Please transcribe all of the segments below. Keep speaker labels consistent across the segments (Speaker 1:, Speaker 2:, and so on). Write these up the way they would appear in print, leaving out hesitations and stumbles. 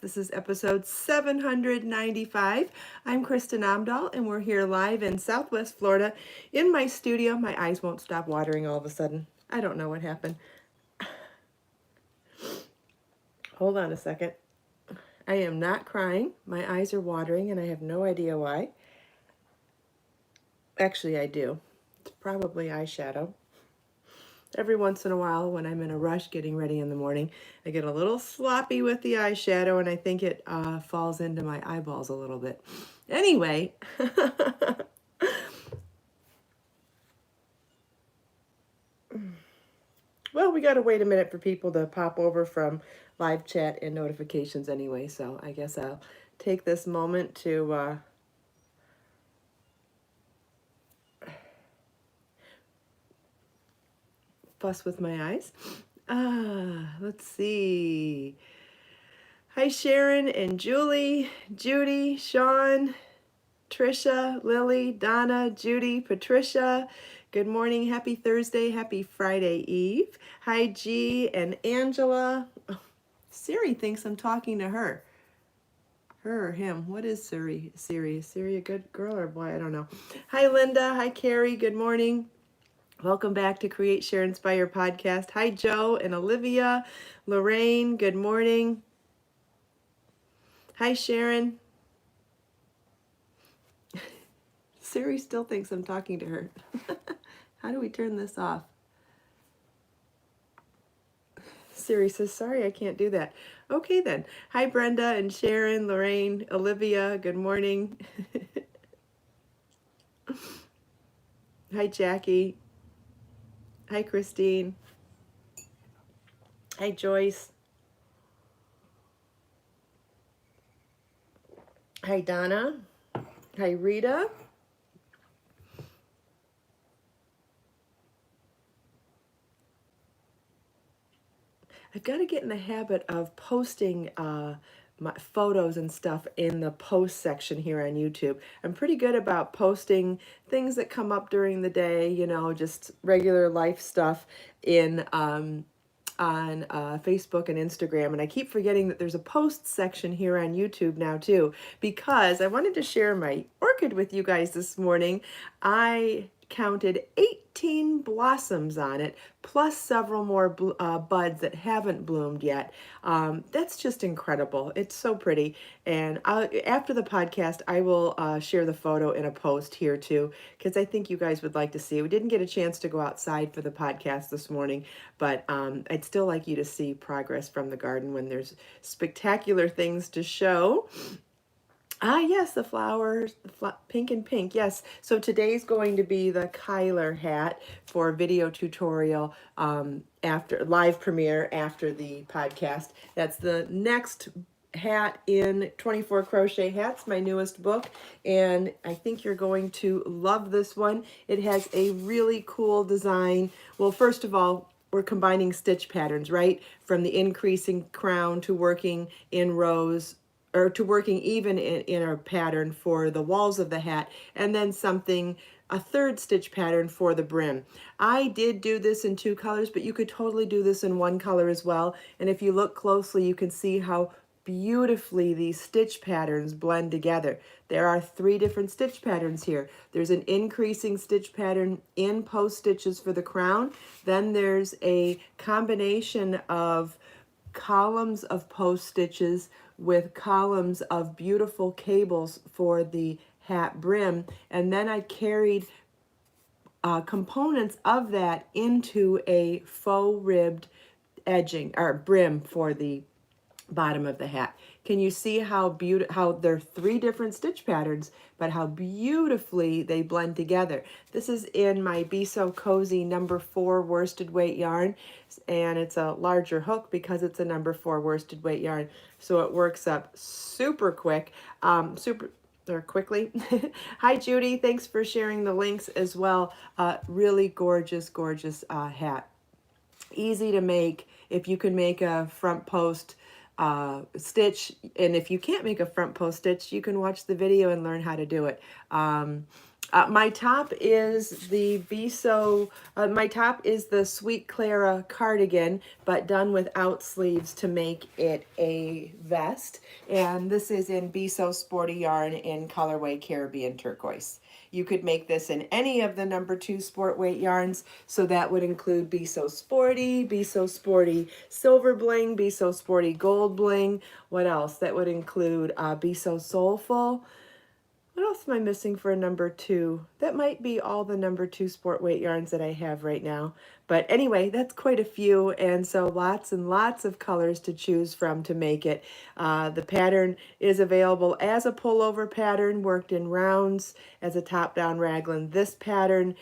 Speaker 1: This is episode 795. I'm Kristin Omdahl, and we're here live in Southwest Florida in my studio. My eyes won't stop watering all of a sudden. I don't know what happened. Hold on a second. I am not crying. My eyes are watering, and I have no idea why. Actually, I do. It's probably eyeshadow. Every once in a while, when I'm in a rush getting ready in the morning, I get a little sloppy with the eyeshadow, and I think it falls into my eyeballs a little bit. Anyway, well, we got to wait a minute for people to pop over from live chat and notifications anyway, so I guess I'll take this moment to fuss with my eyes. Let's see. Hi, Sharon and Julie, Judy, Sean, Trisha, Lily, Donna, Judy, Patricia. Good morning. Happy Thursday. Happy Friday Eve. Hi, G and Angela. Oh, Siri thinks I'm talking to her. Her or him. What is Siri? Siri. Is Siri a good girl or boy? I don't know. Hi, Linda. Hi, Carrie. Good morning. Welcome back to Create, Share, Inspire podcast. Hi, Joe and Olivia. Lorraine, good morning. Hi, Sharon. Siri still thinks I'm talking to her. How do we turn this off? Siri says, sorry, I can't do that. Okay, then. Hi, Brenda and Sharon, Lorraine, Olivia, good morning. Hi, Jackie. Hi, Christine. Hi, Joyce. Hi, Donna. Hi, Rita. I've got to get in the habit of posting my photos and stuff in the post section here on YouTube. I'm pretty good about posting things that come up during the day, you know, just regular life stuff in on Facebook and Instagram. And I keep forgetting that there's a post section here on YouTube now too, because I wanted to share my orchid with you guys this morning. I counted 18 blossoms on it, plus several more buds that haven't bloomed yet. That's just incredible. It's so pretty. And after the podcast, I will share the photo in a post here too, because I think you guys would like to see. We didn't get a chance to go outside for the podcast this morning, but I'd still like you to see progress from the garden when there's spectacular things to show. Ah, yes, the flowers, pink and pink, yes. So today's going to be the Kyler hat for video tutorial after live premiere after the podcast. That's the next hat in 24 Crochet Hats, my newest book, and I think you're going to love this one. It has a really cool design. Well, first of all, we're combining stitch patterns, right? From the increasing crown to working in rows, or to working even in our pattern for the walls of the hat, and then a third stitch pattern for the brim. I did do this in 2 colors, but you could totally do this in 1 color as well. And if you look closely, you can see how beautifully these stitch patterns blend together. There are 3 different stitch patterns here. There's an increasing stitch pattern in post stitches for the crown. Then there's a combination of columns of post stitches with columns of beautiful cables for the hat brim, and then I carried components of that into a faux ribbed edging or brim for the bottom of the hat. Can you see how there are 3 different stitch patterns, but how beautifully they blend together? This is in my Be So Cozy number 4 worsted weight yarn, and it's a larger hook because it's a number 4 worsted weight yarn, so it works up super quick, quickly. Hi, Judy. Thanks for sharing the links as well. Really gorgeous, gorgeous hat. Easy to make. If you can make a front post stitch, and if you can't make a front post stitch, you can watch the video and learn how to do it. My top is the my top is the Sweet Clara Cardigan, but done without sleeves to make it a vest. And this is in Be So Sporty yarn in colorway Caribbean turquoise. You could make this in any of the #2 sport weight yarns. So that would include Be So Sporty, Be So Sporty Silver Bling, Be So Sporty Gold Bling. What else? That would include Be So Soulful. What else am I missing for a #2? That might be all the #2 sport weight yarns that I have right now. But anyway, that's quite a few, and so lots and lots of colors to choose from to make it. The pattern is available as a pullover pattern, worked in rounds, as a top-down raglan. This pattern,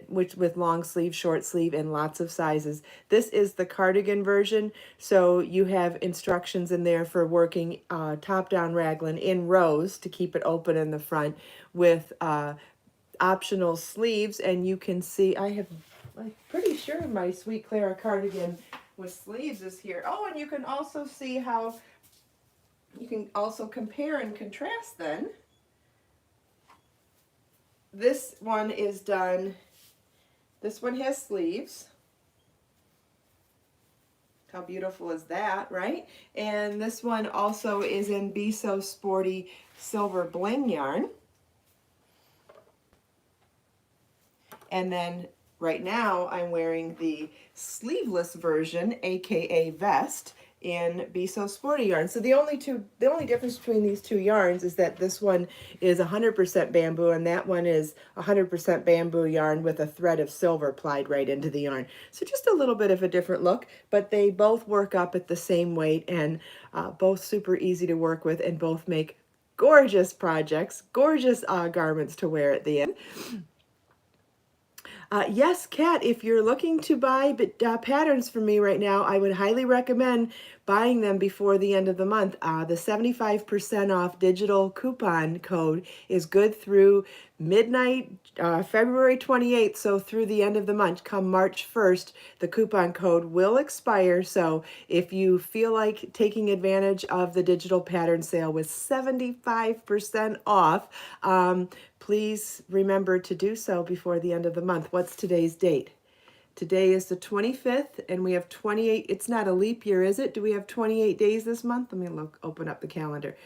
Speaker 1: which with long sleeve, short sleeve, and lots of sizes. This is the cardigan version, so you have instructions in there for working top-down raglan in rows to keep it open in the front with optional sleeves. And you can see I'm pretty sure my Sweet Clara cardigan with sleeves is here. Oh, and you can also see how you can also compare and contrast then. This one is done, this one has sleeves. How beautiful is that, right? And this one also is in Be So Sporty Silver Bling yarn. And then right now I'm wearing the sleeveless version, aka vest, in Be So Sporty yarn. So the only difference between these two yarns is that this one is 100% bamboo and that one is 100% bamboo yarn with a thread of silver plied right into the yarn. So just a little bit of a different look, but they both work up at the same weight and both super easy to work with, and both make gorgeous projects, gorgeous garments to wear at the end. Yes, Kat, if you're looking to buy patterns from me right now, I would highly recommend buying them before the end of the month. The 75% off digital coupon code is good through midnight, February 28th, so through the end of the month. Come March 1st, the coupon code will expire, so if you feel like taking advantage of the digital pattern sale with 75% off, please remember to do so before the end of the month. What's today's date? Today is the 25th, and we have 28. It's not a leap year, is it? Do we have 28 days this month? Let me open up the calendar.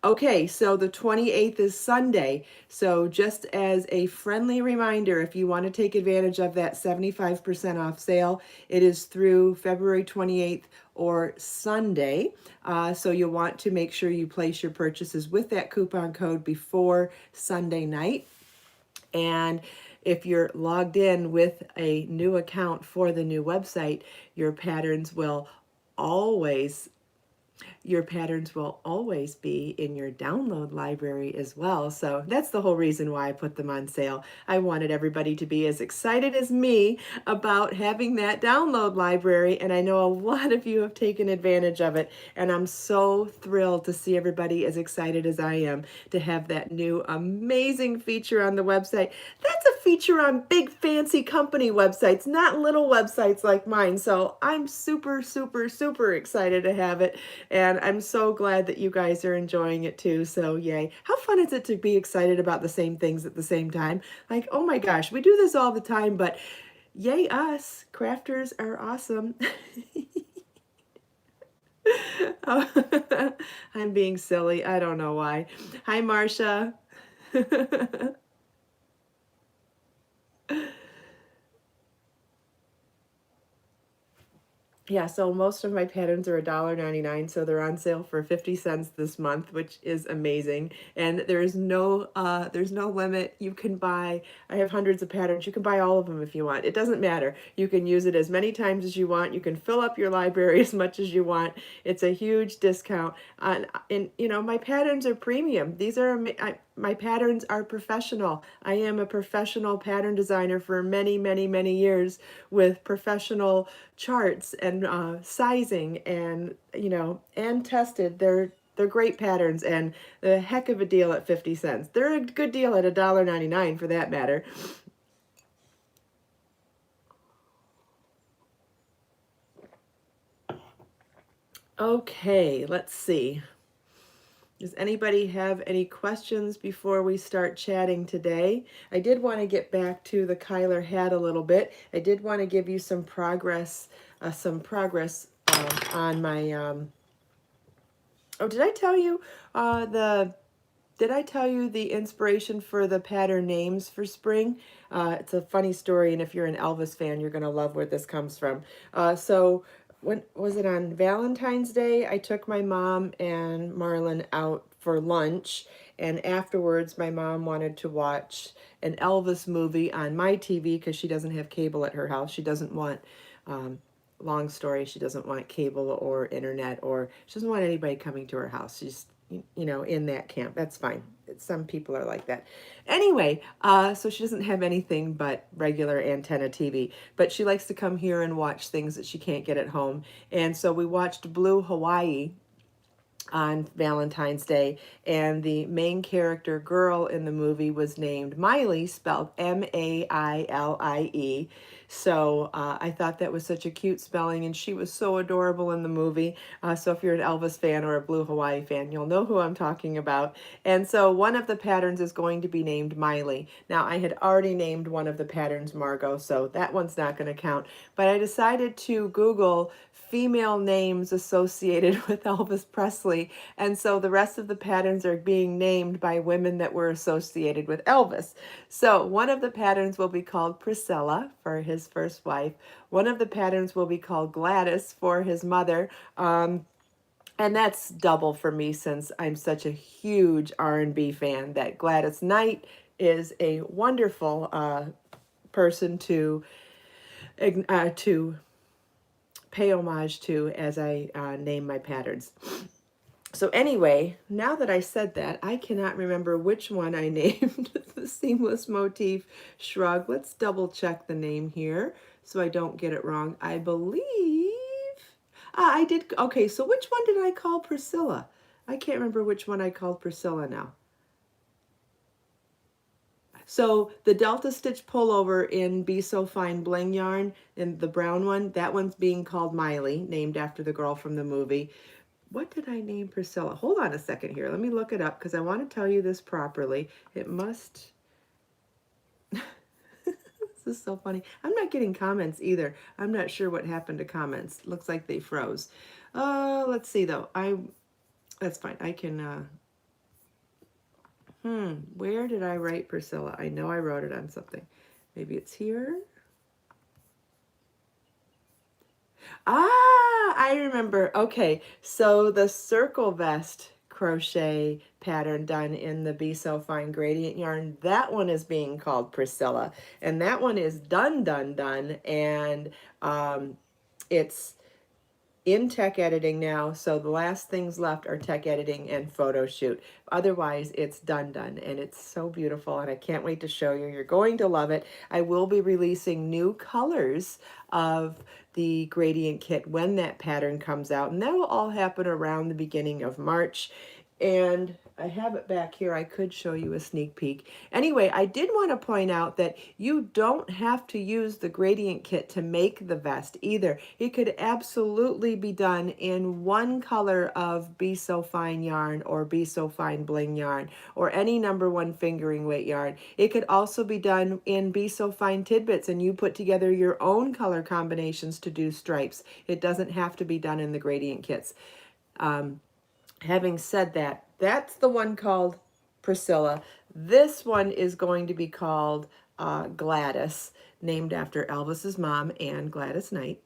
Speaker 1: Okay, so the 28th is Sunday. So just as a friendly reminder, if you want to take advantage of that 75% off sale, it is through February 28th or Sunday. So you'll want to make sure you place your purchases with that coupon code before Sunday night. And if you're logged in with a new account for the new website, your patterns will always be in your download library as well. So that's the whole reason why I put them on sale. I wanted everybody to be as excited as me about having that download library, and I know a lot of you have taken advantage of it, and I'm so thrilled to see everybody as excited as I am to have that new amazing feature on the website. That's a feature on big fancy company websites, not little websites like mine. So I'm super, super, super excited to have it, and I'm so glad that you guys are enjoying it too. So yay. How fun is it to be excited about the same things at the same time? Like, oh my gosh, we do this all the time, but yay us. Crafters are awesome. I'm being silly. I don't know why. Hi, Marcia. Yeah, so most of my patterns are $1.99, so they're on sale for 50 cents this month, which is amazing. And there's no limit. You can buy, I have hundreds of patterns. You can buy all of them if you want. It doesn't matter. You can use it as many times as you want. You can fill up your library as much as you want. It's a huge discount. And you know, my patterns are premium. My patterns are professional. I am a professional pattern designer for many, many, many years with professional charts and sizing, and and tested. They're great patterns, and a heck of a deal at 50 cents. They're a good deal at $1.99 for that matter. Okay, let's see. Does anybody have any questions before we start chatting today? I did want to get back to the Kyler hat a little bit. I did want to give you some progress, on my. Oh, did I tell you the? Did I tell you the inspiration for the pattern names for spring? It's a funny story, and if you're an Elvis fan, you're gonna love where this comes from. So when was it, on Valentine's Day? I took my mom and Marlon out for lunch, and afterwards my mom wanted to watch an Elvis movie on my TV because she doesn't have cable at her house. She doesn't want, long story, she doesn't want cable or internet, or she doesn't want anybody coming to her house. She's, in that camp. That's fine. Some people are like that. Anyway, so she doesn't have anything but regular antenna TV, but she likes to come here and watch things that she can't get at home. And so we watched Blue Hawaii on Valentine's Day, and the main character girl in the movie was named Miley, spelled Maile. So I thought that was such a cute spelling, and she was so adorable in the movie. So if you're an Elvis fan or a Blue Hawaii fan, you'll know who I'm talking about. And so one of the patterns is going to be named Miley. Now, I had already named one of the patterns Margot, so that one's not going to count. But I decided to Google female names associated with Elvis Presley, and so the rest of the patterns are being named by women that were associated with Elvis. So one of the patterns will be called Priscilla for his first wife. One of the patterns will be called Gladys for his mother. And that's double for me since I'm such a huge R&B fan. That Gladys Knight is a wonderful person to pay homage to as I name my patterns. So anyway, now that I said that, I cannot remember which one I named the seamless motif shrug. Let's double check the name here so I don't get it wrong. I believe I did. Okay, so which one did I call Priscilla? I can't remember which one I called Priscilla now. So the Delta Stitch pullover in Be So Fine Bling yarn, and the brown one, that one's being called Miley, named after the girl from the movie. What did I name Priscilla? Hold on a second here. Let me look it up because I want to tell you this properly. It must... This is so funny. I'm not getting comments either. I'm not sure what happened to comments. Looks like they froze. Let's see though. That's fine. I can... where did I write Priscilla? I know I wrote it on something. Maybe it's here. I remember. Okay, so the circle vest crochet pattern done in the Be So Fine gradient yarn, that one is being called Priscilla, and that one is done, and it's in tech editing now, so the last things left are tech editing and photo shoot. Otherwise, it's done, and it's so beautiful, and I can't wait to show you. You're going to love it. I will be releasing new colors of the gradient kit when that pattern comes out, and that will all happen around the beginning of March. And I have it back here. I could show you a sneak peek. Anyway, I did want to point out that you don't have to use the gradient kit to make the vest either. It could absolutely be done in one color of Be So Fine yarn or Be So Fine Bling yarn or any #1 fingering weight yarn. It could also be done in Be So Fine Tidbits, and you put together your own color combinations to do stripes. It doesn't have to be done in the gradient kits. Having said that, that's the one called Priscilla. This one is going to be called Gladys, named after Elvis's mom and Gladys Knight.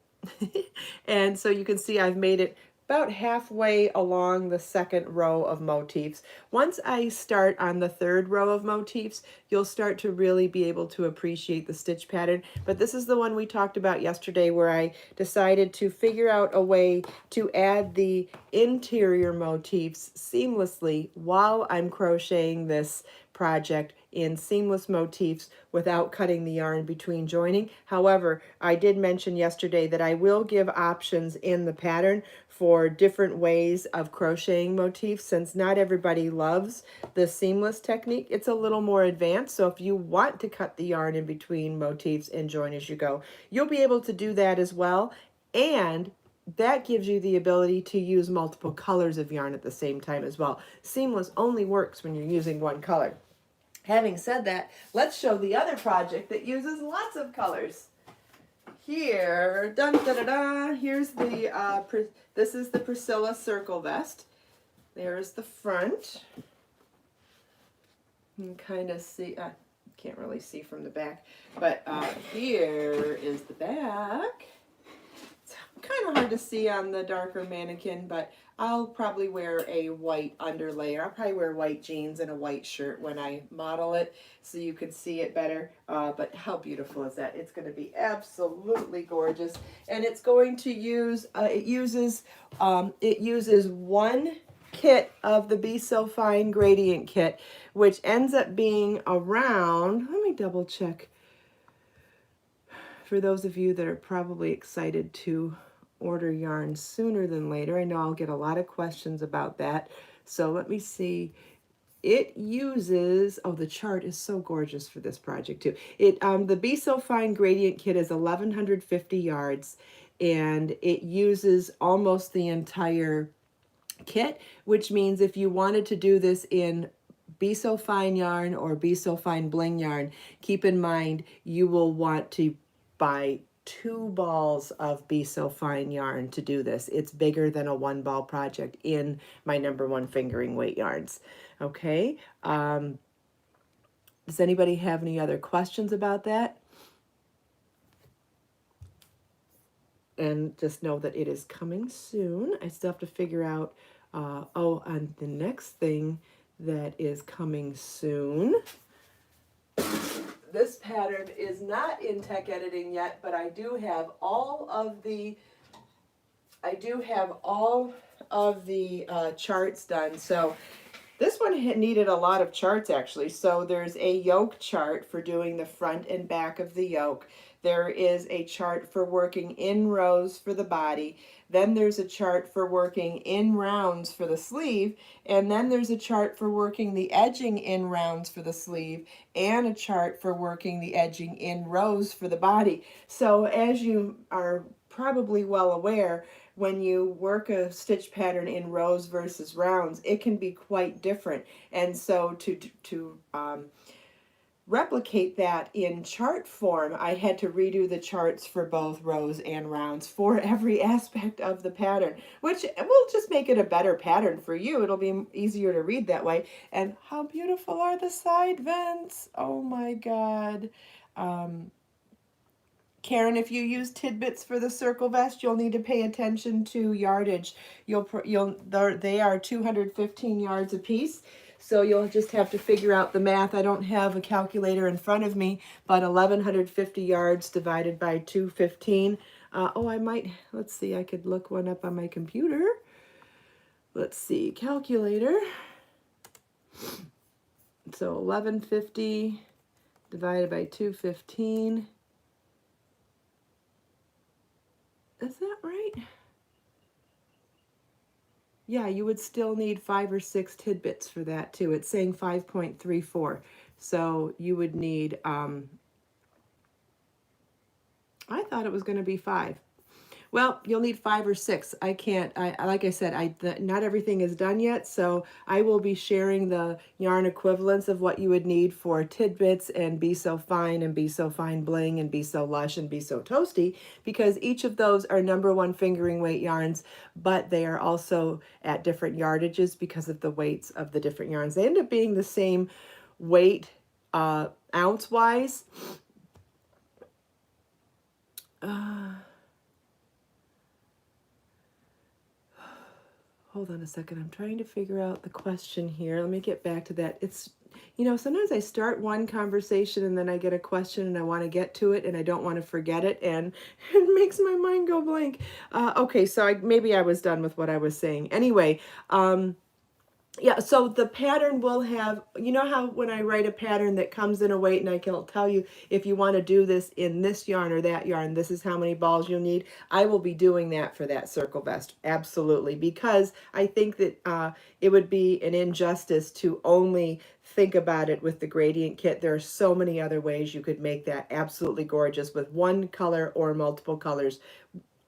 Speaker 1: And so you can see I've made it about halfway along the second row of motifs. Once I start on the third row of motifs, you'll start to really be able to appreciate the stitch pattern. But this is the one we talked about yesterday, where I decided to figure out a way to add the interior motifs seamlessly while I'm crocheting this project in seamless motifs without cutting the yarn between joining. However, I did mention yesterday that I will give options in the pattern for different ways of crocheting motifs, since not everybody loves the seamless technique. It's a little more advanced, so if you want to cut the yarn in between motifs and join as you go, you'll be able to do that as well. And that gives you the ability to use multiple colors of yarn at the same time as well. Seamless only works when you're using one color. Having said that, let's show the other project that uses lots of colors. Here, dun da da da, here's the, this is the Priscilla circle vest. There's the front. You can kind of see, can't really see from the back, but here is the back. It's kind of hard to see on the darker mannequin, but I'll probably wear a white underlayer. I'll probably wear white jeans and a white shirt when I model it so you can see it better. But how beautiful is that? It's going to be absolutely gorgeous. And it's going to use, it uses one kit of the Be So Fine gradient kit, which ends up being around, let me double check, for those of you that are probably excited to order yarn sooner than later. I know I'll get a lot of questions about that. So let me see. It uses, oh, the chart is so gorgeous for this project too. The Be So Fine gradient kit is 1,150 yards, and it uses almost the entire kit, which means if you wanted to do this in Be So Fine yarn or Be So Fine bling yarn, keep in mind you will want to buy 2 balls of Be So Fine yarn to do this. It's bigger than a 1-ball project in my #1 fingering weight yarns. Okay. Does anybody have any other questions about that? And just know that it is coming soon. I still have to figure out, and the next thing that is coming soon, this pattern is not in tech editing yet, but I do have all of the charts done. So this one needed a lot of charts actually. So there's a yoke chart for doing the front and back of the yoke. There is a chart for working in rows for the body. Then there's a chart for working in rounds for the sleeve. And then there's a chart for working the edging in rounds for the sleeve, and a chart for working the edging in rows for the body. So as you are probably well aware, when you work a stitch pattern in rows versus rounds, it can be quite different. And so to replicate that in chart form, I had to redo the charts for both rows and rounds for every aspect of the pattern, which will just make it a better pattern for you. It'll be easier to read that way. And how beautiful are the side vents? Oh my God. Karen, if you use tidbits for the circle vest, you'll need to pay attention to yardage. They are 215 yards a piece, so you'll just have to figure out the math. I don't have a calculator in front of me, but 1,150 yards divided by 215. Let's see, I could look one up on my computer. Let's see, calculator. So 1,150 divided by 215. Is that right? Yeah, you would still need 5 or 6 tidbits for that too. It's saying 5.34. So you would need, I thought it was going to be 5. Well, you'll need 5 or 6. I can't, like I said, not everything is done yet, so I will be sharing the yarn equivalents of what you would need for tidbits and Be So Fine and Be So Fine Bling and Be So Lush and Be So Toasty, because each of those are #1 fingering weight yarns, but they are also at different yardages because of the weights of the different yarns. They end up being the same weight ounce-wise. Hold on a second. I'm trying to figure out the question here. Let me get back to that. It's, sometimes I start one conversation and then I get a question and I want to get to it and I don't want to forget it, and it makes my mind go blank. Okay, so maybe I was done with what I was saying. Anyway, yeah, so the pattern will have, how when I write a pattern that comes in a weight and I can tell you if you want to do this in this yarn or that yarn, this is how many balls you'll need. I will be doing that for that circle vest, absolutely, because I think that it would be an injustice to only think about it with the gradient kit. There are so many other ways you could make that absolutely gorgeous with one color or multiple colors.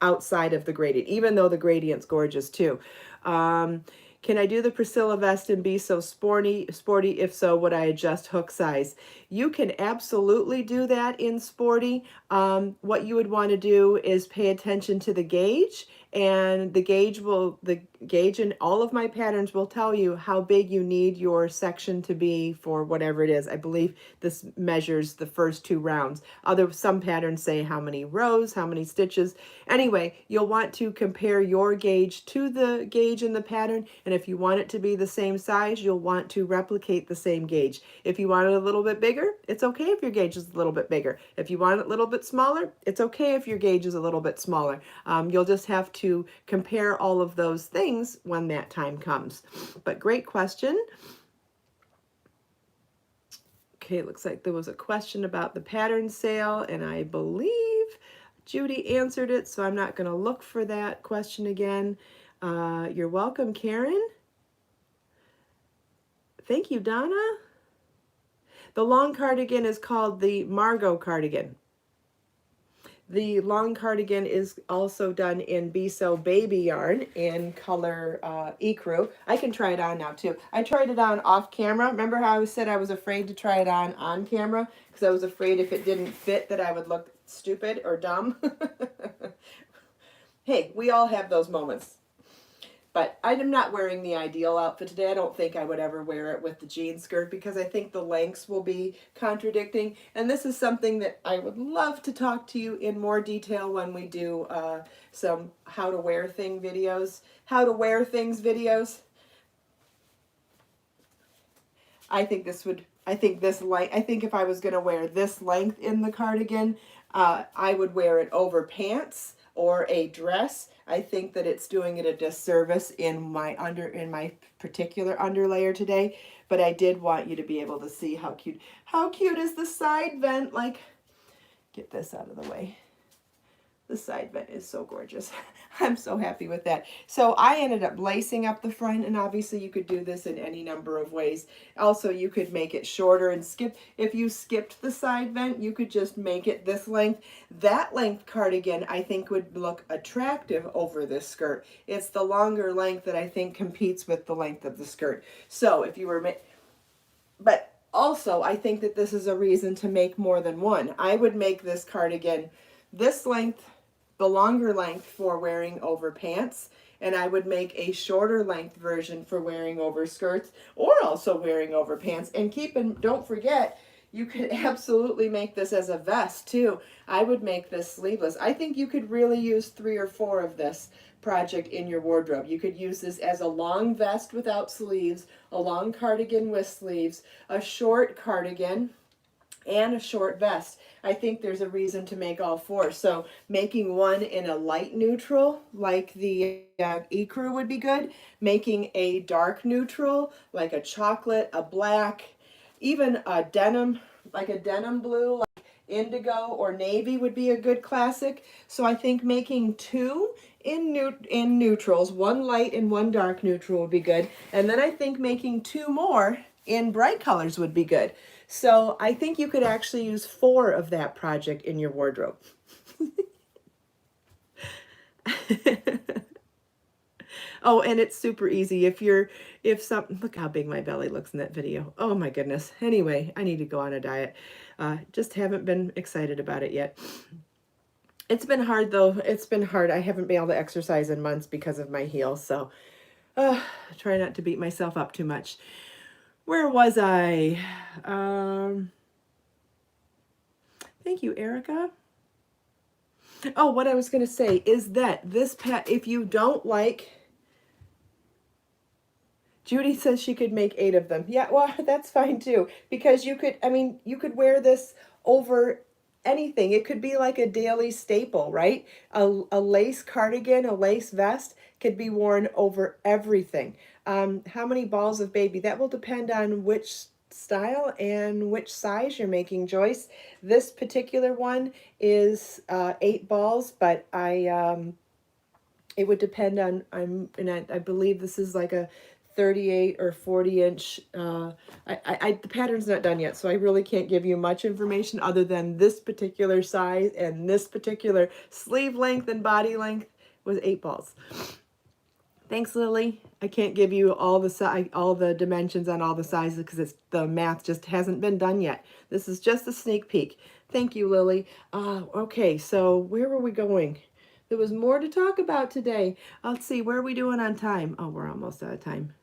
Speaker 1: outside of the gradient, even though the gradient's gorgeous too. Can I do the Priscilla vest and be so sporty? If so, would I adjust hook size? You can absolutely do that in sporty. What you would want to do is pay attention to the gauge, and the gauge in all of my patterns will tell you how big you need your section to be for whatever it is. I believe this measures the first 2 rounds. Some patterns say how many rows, how many stitches. Anyway, you'll want to compare your gauge to the gauge in the pattern, and if you want it to be the same size, you'll want to replicate the same gauge. If you want it a little bit bigger, it's okay if your gauge is a little bit bigger. If you want it a little bit smaller, it's okay if your gauge is a little bit smaller. You'll just have to compare all of those things when that time comes. But great question. Okay, looks like there was a question about the pattern sale, and I believe Judy answered it, so I'm not going to look for that question again. You're welcome, Karen. Thank you, Donna. The long cardigan is called the Margot cardigan. The long cardigan is also done in Be So Baby yarn in color ecru. I can try it on now too. I tried it on off camera. Remember how I said I was afraid to try it on camera because I was afraid if it didn't fit that I would look stupid or dumb. Hey, we all have those moments. But I'm not wearing the ideal outfit today. I don't think I would ever wear it with the jean skirt because I think the lengths will be contradicting. And this is something that I would love to talk to you in more detail when we do some how to wear things videos. I think if I was going to wear this length in the cardigan, I would wear it over pants or a dress. I think that it's doing it a disservice in my particular underlayer today, but I did want you to be able to see how cute. How cute is the side vent? Like, get this out of the way. The side vent is so gorgeous. I'm so happy with that. So I ended up lacing up the front, and obviously you could do this in any number of ways. Also, you could make it shorter and skip. If you skipped the side vent, you could just make it this length. That length cardigan, I think, would look attractive over this skirt. It's the longer length that I think competes with the length of the skirt. So if you were, but also I think that this is a reason to make more than one. I would make this cardigan this length, the longer length for wearing over pants, and I would make a shorter length version for wearing over skirts or also wearing over pants. And don't forget, you could absolutely make this as a vest too. I would make this sleeveless. I think you could really use 3 or 4 of this project in your wardrobe. You could use this as a long vest without sleeves, a long cardigan with sleeves, a short cardigan, and a short vest. I think there's a reason to make all 4. So making one in a light neutral, like the ecru would be good. Making a dark neutral, like a chocolate, a black, even a denim, like a denim blue, like indigo or navy would be a good classic. So I think making 2 in neutrals, one light and one dark neutral would be good. And then I think making 2 more in bright colors would be good. So I think you could actually use 4 of that project in your wardrobe. Oh, and it's super easy. Look how big my belly looks in that video. Oh my goodness. Anyway, I need to go on a diet. Just haven't been excited about it yet. It's been hard though. It's been hard. I haven't been able to exercise in months because of my heel. So try not to beat myself up too much. Where was I? Thank you, Erica. Oh, what I was going to say is that if you don't like, Judy says she could make 8 of them. Yeah, well, that's fine too, because you could wear this over anything. It could be like a daily staple, right? A lace cardigan, a lace vest could be worn over everything. How many balls of baby? That will depend on which style and which size you're making, Joyce. This particular one is 8 balls, but it would depend on, I believe this is like a 38 or 40 inch. The pattern's not done yet, so I really can't give you much information other than this particular size and this particular sleeve length and body length was 8 balls. Thanks, Lily. I can't give you all the dimensions on all the sizes because the math just hasn't been done yet. This is just a sneak peek. Thank you, Lily. Okay, so where were we going? There was more to talk about today. Let's see, where are we doing on time? Oh, we're almost out of time.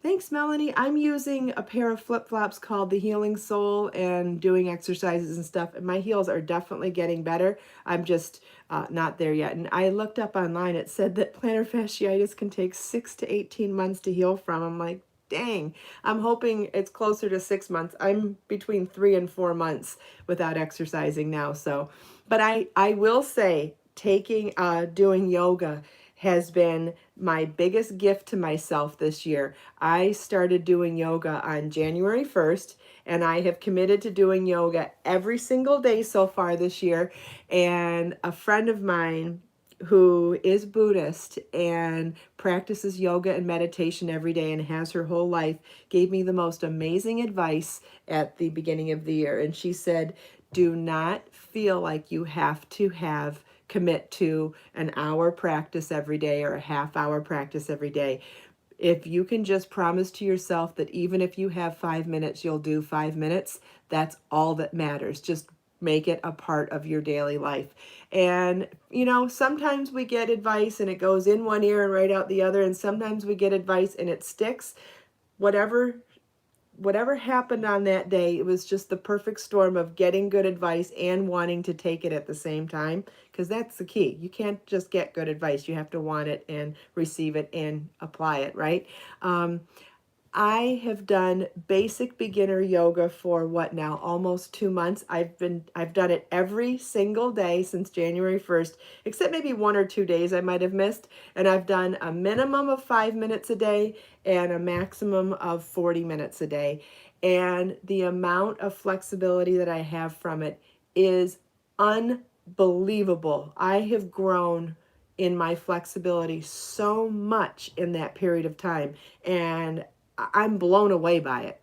Speaker 1: Thanks, Melanie. I'm using a pair of flip-flops called the Healing Soul and doing exercises and stuff. And my heels are definitely getting better. I'm just not there yet. And I looked up online. It said that plantar fasciitis can take 6 to 18 months to heal from. I'm like, dang. I'm hoping it's closer to 6 months. I'm between 3 and 4 months without exercising now. So, but I will say doing yoga has been my biggest gift to myself this year. I started doing yoga on January 1st, and I have committed to doing yoga every single day so far this year. And a friend of mine who is Buddhist and practices yoga and meditation every day and has her whole life gave me the most amazing advice at the beginning of the year. And she said, do not feel like you have to commit to an hour practice every day or a half hour practice every day. If you can just promise to yourself that even if you have 5 minutes, you'll do 5 minutes, that's all that matters. Just make it a part of your daily life. And, you know, sometimes we get advice and it goes in one ear and right out the other. And sometimes we get advice and it sticks. Whatever happened on that day, it was just the perfect storm of getting good advice and wanting to take it at the same time, because that's the key. You can't just get good advice. You have to want it and receive it and apply it, right? I have done basic beginner yoga for what now? Almost 2 months. I've done it every single day since January 1st, except maybe 1 or 2 days I might have missed. And I've done a minimum of 5 minutes a day and a maximum of 40 minutes a day. And the amount of flexibility that I have from it is unbelievable. I have grown in my flexibility so much in that period of time. And I'm blown away by it.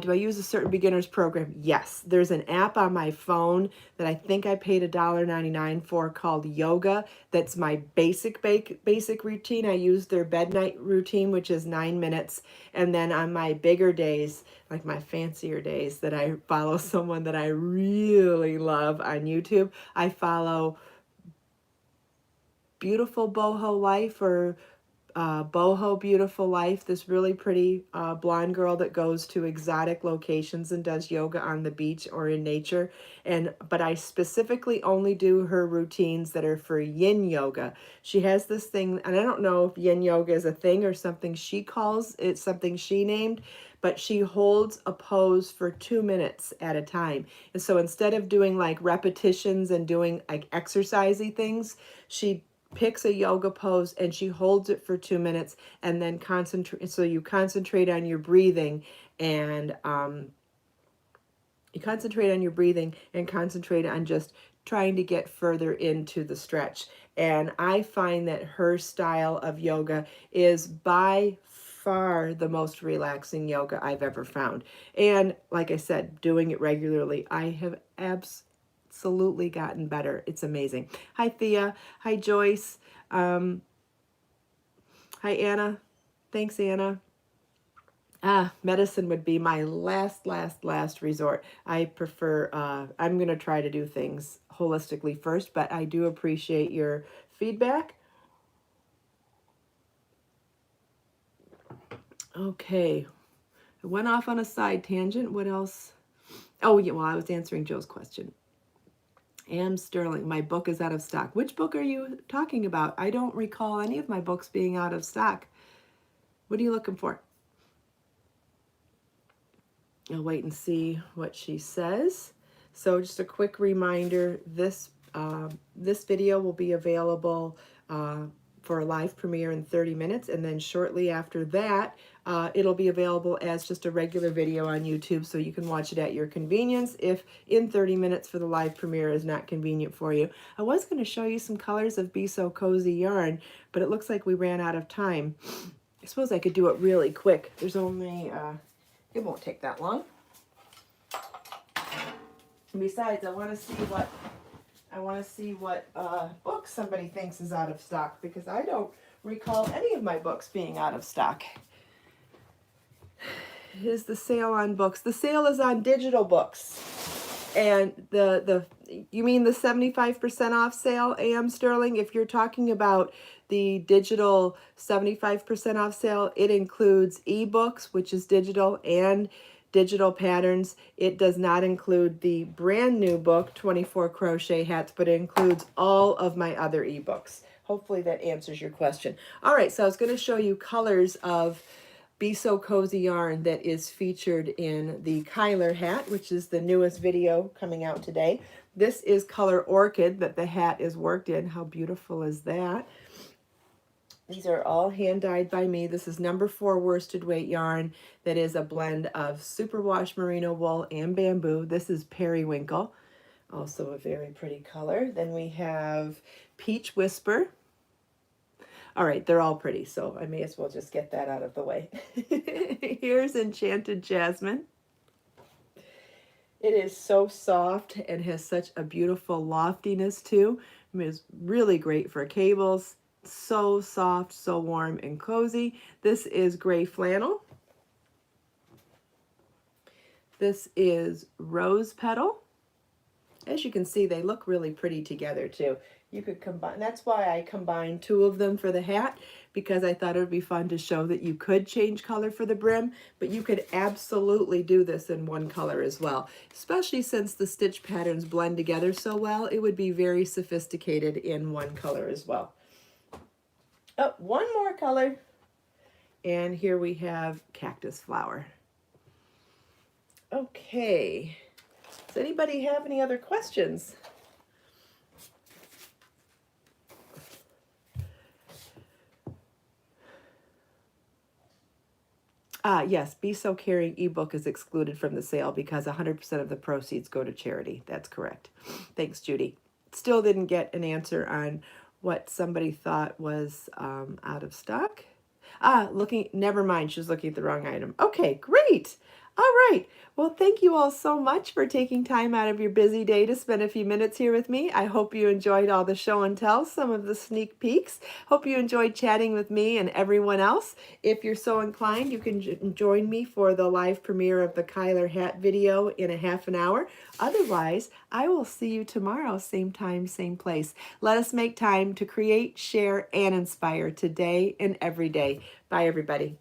Speaker 1: Do I use a certain beginners program? Yes. There's an app on my phone that I think I paid $1.99 for called Yoga. That's my basic routine. I use their bed night routine, which is 9 minutes. And then on my bigger days, like my fancier days, that I follow someone that I really love on YouTube. I follow Beautiful Boho Life or Boho Beautiful Life, this really pretty blonde girl that goes to exotic locations and does yoga on the beach or in nature. But I specifically only do her routines that are for yin yoga. She has this thing, and I don't know if yin yoga is a thing or something she calls it, something she named, but she holds a pose for 2 minutes at a time. And so instead of doing like repetitions and doing like exercisey things, she picks a yoga pose and she holds it for 2 minutes and then concentrate. So you concentrate on your breathing and concentrate on just trying to get further into the stretch. And I find that her style of yoga is by far the most relaxing yoga I've ever found. And like I said, doing it regularly, I have absolutely gotten better. It's amazing. Hi, Thea. Hi, Joyce. Hi, Anna. Thanks, Anna. Medicine would be my last resort. I prefer, I'm going to try to do things holistically first, but I do appreciate your feedback. Okay. I went off on a side tangent. What else? Oh, yeah, well, I was answering Joe's question. Am Sterling, my book is out of stock. Which book are you talking about? I don't recall any of my books being out of stock. What are you looking for? I'll wait and see what she says. So just a quick reminder, this video will be available for a live premiere in 30 minutes. And then shortly after that, It'll be available as just a regular video on YouTube, so you can watch it at your convenience if in 30 minutes for the live premiere is not convenient for you. I was going to show you some colors of Be So Cozy yarn, but it looks like we ran out of time. I suppose I could do it really quick. There's only, it won't take that long. And besides, I want to see what book somebody thinks is out of stock, because I don't recall any of my books being out of stock. Here's the sale on books. The sale is on digital books. And you mean the 75% off sale, A.M. Sterling? If you're talking about the digital 75% off sale, it includes ebooks, which is digital, and digital patterns. It does not include the brand new book, 24 Crochet Hats, but it includes all of my other ebooks. Hopefully that answers your question. All right, so I was going to show you colors of Be So Cozy yarn that is featured in the Kyler hat, which is the newest video coming out today. This is color Orchid that the hat is worked in. How beautiful is that? These are all hand-dyed by me. This is number 4 worsted weight yarn that is a blend of superwash merino wool and bamboo. This is Periwinkle, also a very pretty color. Then we have Peach Whisper. All right, they're all pretty, so I may as well just get that out of the way. Here's Enchanted Jasmine. It is so soft and has such a beautiful loftiness too. I mean, it's really great for cables. So soft, so warm and cozy. This is Gray Flannel. This is Rose Petal. As you can see, they look really pretty together too. You could combine, that's why I combined 2 of them for the hat, because I thought it would be fun to show that you could change color for the brim, but you could absolutely do this in one color as well. Especially since the stitch patterns blend together so well, it would be very sophisticated in one color as well. Oh, one more color. And here we have Cactus Flower. Okay. Does anybody have any other questions? Yes, Be So Caring ebook is excluded from the sale because 100% of the proceeds go to charity. That's correct. Thanks, Judy. Still didn't get an answer on what somebody thought was out of stock. Never mind, she was looking at the wrong item. Okay, great. All right. Well, thank you all so much for taking time out of your busy day to spend a few minutes here with me. I hope you enjoyed all the show and tell, some of the sneak peeks. Hope you enjoyed chatting with me and everyone else. If you're so inclined, you can join me for the live premiere of the Kyler hat video in a half an hour. Otherwise, I will see you tomorrow, same time, same place. Let us make time to create, share, and inspire today and every day. Bye, everybody.